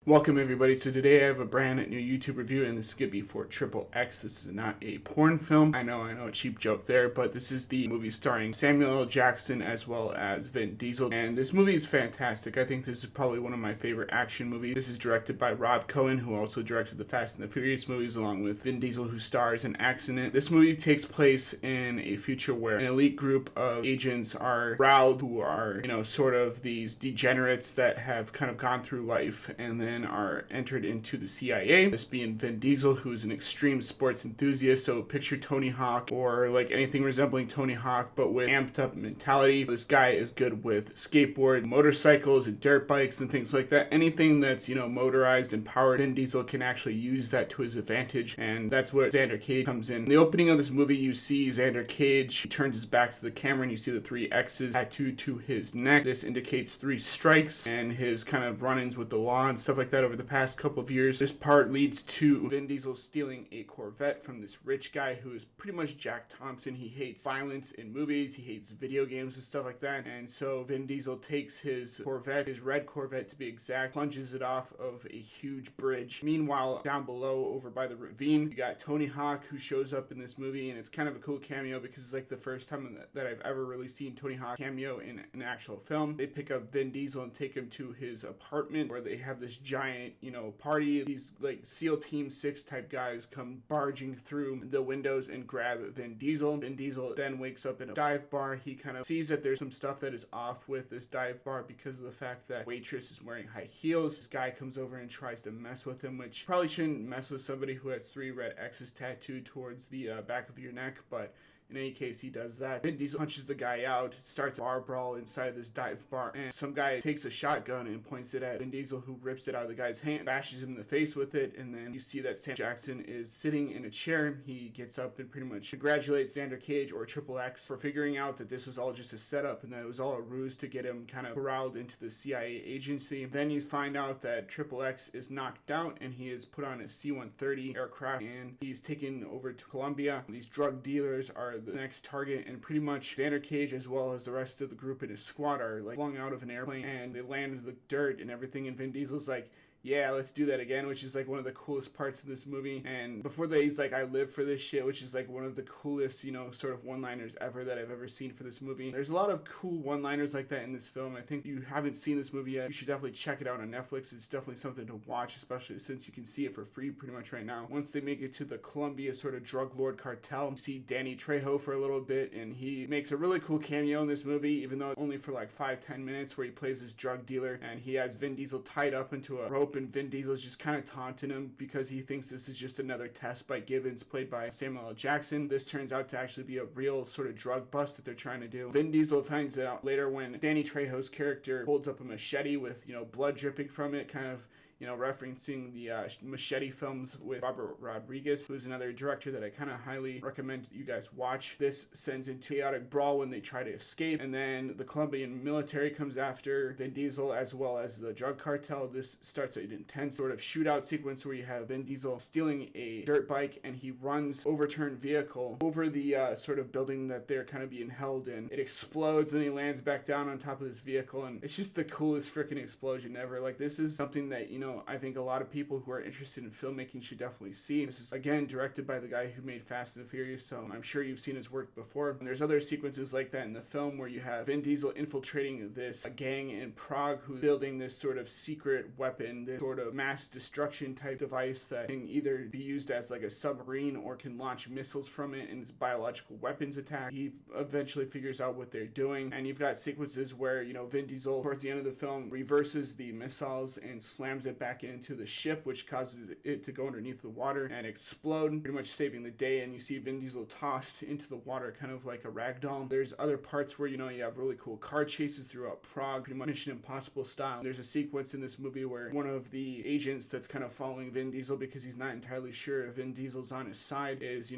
Welcome everybody. So today I have a brand new YouTube review, and this is going to be for xXx. This is not a porn film. I know, a cheap joke there, but this is the movie starring Samuel L. Jackson as well as Vin Diesel, and this movie is fantastic. I think this is probably one of my favorite action movies. This is directed by Rob Cohen, who also directed the Fast and the Furious movies, along with Vin Diesel, who stars and acts in it. This movie takes place in a future where an elite group of agents are routed, who are, sort of these degenerates that have kind of gone through life and then are entered into the CIA. This being Vin Diesel, who's an extreme sports enthusiast. So picture Tony Hawk, or like anything resembling Tony Hawk, but with amped up mentality. This guy is good with skateboard, motorcycles, and dirt bikes and things like that. Anything that's, motorized and powered, Vin Diesel can actually use that to his advantage, and that's where Xander Cage comes in. In the opening of this movie, you see Xander Cage. He turns his back to the camera, and you see the three X's tattooed to his neck. This indicates 3 strikes and his kind of run-ins with the law and stuff like that over the past couple of years. This part leads to Vin Diesel stealing a Corvette from this rich guy who is pretty much Jack Thompson. He hates violence in movies, he hates video games and stuff like that, and so Vin Diesel takes his Corvette, his red Corvette to be exact, plunges it off of a huge bridge. Meanwhile, down below over by the ravine, you got Tony Hawk, who shows up in this movie, and it's kind of a cool cameo because it's like the first time that I've ever really seen Tony Hawk cameo in an actual film. They pick up Vin Diesel and take him to his apartment where they have this giant party. These like SEAL Team 6 type guys come barging through the windows and grab Vin Diesel. Vin Diesel then wakes up in a dive bar. He kind of sees that there's some stuff that is off with this dive bar because of the fact that waitress is wearing high heels. This guy comes over and tries to mess with him, which probably shouldn't mess with somebody who has 3 red X's tattooed towards the back of your neck, but in any case, he does that. Vin Diesel punches the guy out, starts a bar brawl inside this dive bar, and some guy takes a shotgun and points it at Vin Diesel, who rips it out of the guy's hand, bashes him in the face with it, and then you see that Sam Jackson is sitting in a chair. He gets up and pretty much congratulates Xander Cage, or xXx, for figuring out that this was all just a setup and that it was all a ruse to get him kind of corralled into the CIA agency. Then you find out that xXx is knocked out and he is put on a C-130 aircraft and he's taken over to Colombia. These drug dealers are the next target, and pretty much Xander Cage as well as the rest of the group in his squad are like flung out of an airplane and they land in the dirt and everything, and Vin Diesel's like, yeah, let's do that again, which is like one of the coolest parts of this movie. And before that, he's like, I live for this shit, which is like one of the coolest, sort of one-liners ever that I've ever seen for this movie. There's a lot of cool one-liners like that in this film. I think if you haven't seen this movie yet, you should definitely check it out on Netflix. It's definitely something to watch, especially since you can see it for free pretty much right now. Once they make it to the Colombia sort of drug lord cartel, you see Danny Trejo for a little bit, and he makes a really cool cameo in this movie, even though only for like 5-10 minutes, where he plays this drug dealer and he has Vin Diesel tied up into a rope, and Vin Diesel's just kind of taunting him because he thinks this is just another test by Gibbons, played by Samuel L. Jackson. This turns out to actually be a real sort of drug bust that they're trying to do. Vin Diesel finds it out later when Danny Trejo's character holds up a machete with, blood dripping from it, kind of referencing the Machete films with Robert Rodriguez, who's another director that I kind of highly recommend you guys watch. This sends into a chaotic brawl when they try to escape, and then the Colombian military comes after Vin Diesel as well as the drug cartel. This starts an intense sort of shootout sequence where you have Vin Diesel stealing a dirt bike and he runs overturned vehicle over the sort of building that they're kind of being held in. It explodes and he lands back down on top of this vehicle, and it's just the coolest freaking explosion ever. Like, this is something that I think a lot of people who are interested in filmmaking should definitely see. This is, again, directed by the guy who made Fast and the Furious, so I'm sure you've seen his work before. And there's other sequences like that in the film where you have Vin Diesel infiltrating this gang in Prague who's building this sort of secret weapon, this sort of mass destruction type device that can either be used as like a submarine or can launch missiles from it and it's biological weapons attack. He eventually figures out what they're doing, and you've got sequences where, Vin Diesel, towards the end of the film, reverses the missiles and slams it back into the ship, which causes it to go underneath the water and explode, pretty much saving the day. And you see Vin Diesel tossed into the water kind of like a rag doll. There's other parts where you have really cool car chases throughout Prague, pretty much Mission Impossible style. There's a sequence in this movie where one of the agents that's kind of following Vin Diesel, because he's not entirely sure if Vin Diesel's on his side, is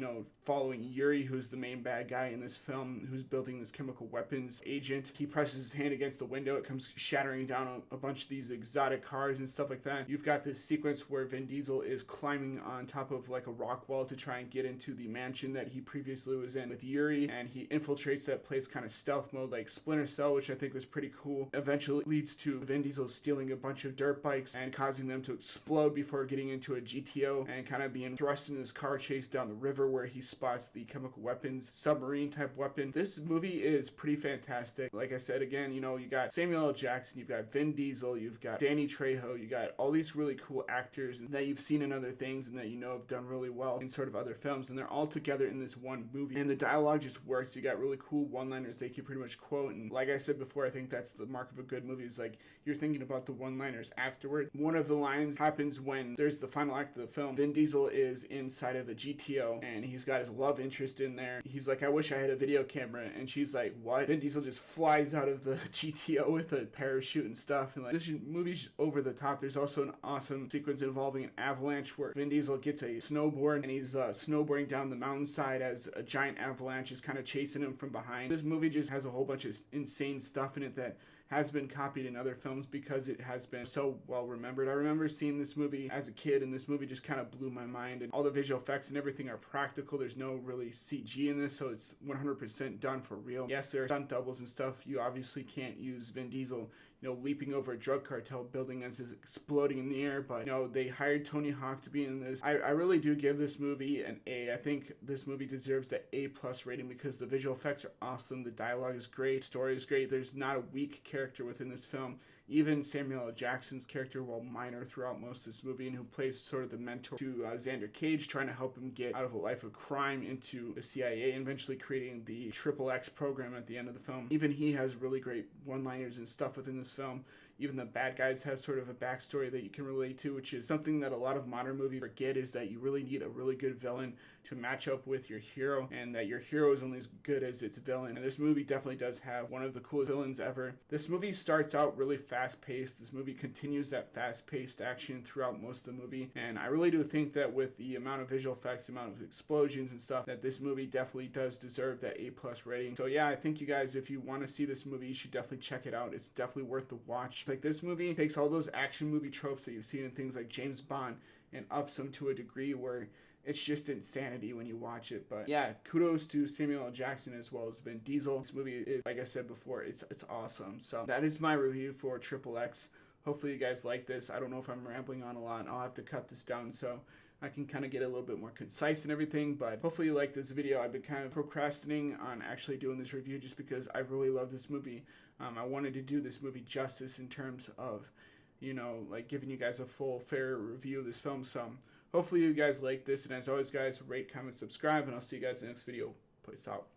following Yuri, who's the main bad guy in this film, who's building this chemical weapons agent. He presses his hand against the window, it comes shattering down a bunch of these exotic cars and stuff like that. You've got this sequence where Vin Diesel is climbing on top of like a rock wall to try and get into the mansion that he previously was in with Yuri, and he infiltrates that place kind of stealth mode like Splinter Cell, which I think was pretty cool. Eventually leads to Vin Diesel stealing a bunch of dirt bikes, and and causing them to explode before getting into a GTO and kind of being thrust in this car chase down the river where he spots the chemical weapons, submarine type weapon. This movie is pretty fantastic. Like I said, again, you know, you got Samuel L. Jackson, you've got Vin Diesel, you've got Danny Trejo, you got all these really cool actors that you've seen in other things and that you know have done really well in sort of other films, and they're all together in this one movie, and the dialogue just works. You got really cool one-liners they can pretty much quote, and like I said before, I think that's the mark of a good movie, is like you're thinking about the one-liners afterward. One of the lines happens when there's the final act of the film. Vin Diesel is inside of a GTO and he's got his love interest in there. He's like, I wish I had a video camera, and she's like, what? Vin Diesel just flies out of the GTO with a parachute and stuff, and like this movie's just over the top. There's also an awesome sequence involving an avalanche where Vin Diesel gets a snowboard and he's snowboarding down the mountainside as a giant avalanche is kind of chasing him from behind. This movie just has a whole bunch of insane stuff in it that has been copied in other films because it has been so well remembered. I remember seeing this movie as a kid, and this movie just kind of blew my mind, and all the visual effects and everything are practical. There's no really CG in this, so it's 100% done for real. Yes, there are stunt doubles and stuff. You obviously can't use Vin Diesel, you know, leaping over a drug cartel building as it's exploding in the air, but you know, they hired Tony Hawk to be in this. I really do give this movie an A. I think this movie deserves the A+ rating because the visual effects are awesome, the dialogue is great, story is great. There's not a weak character within this film. Even Samuel L. Jackson's character, while minor throughout most of this movie, and who plays sort of the mentor to Xander Cage, trying to help him get out of a life of crime into the CIA and eventually creating the XXX program at the end of the film. Even he has really great one-liners and stuff within this film. Even the bad guys have sort of a backstory that you can relate to, which is something that a lot of modern movies forget, is that you really need a really good villain to match up with your hero, and that your hero is only as good as its villain. And this movie definitely does have one of the coolest villains ever. This movie starts out really fast-paced. This movie continues that fast-paced action throughout most of the movie, and I really do think that with the amount of visual effects, the amount of explosions and stuff, that this movie definitely does deserve that A+ rating. So yeah, I think you guys, if you want to see this movie, you should definitely check it out. It's definitely worth the watch. Like, this movie takes all those action movie tropes that you've seen in things like James Bond and ups them to a degree where it's just insanity when you watch it. But yeah, kudos to Samuel L. Jackson as well as Vin Diesel. This movie is, like I said before, it's awesome. So that is my review for XXX. Hopefully you guys like this. I don't know if I'm rambling on a lot. I'll have to cut this down so I can kind of get a little bit more concise and everything, but hopefully you like this video. I've been kind of procrastinating on actually doing this review just because I really love this movie. I wanted to do this movie justice in terms of, you know, like giving you guys a full, fair review of this film. So hopefully you guys like this, and as always guys, rate, comment, subscribe, and I'll see you guys in the next video. Peace out.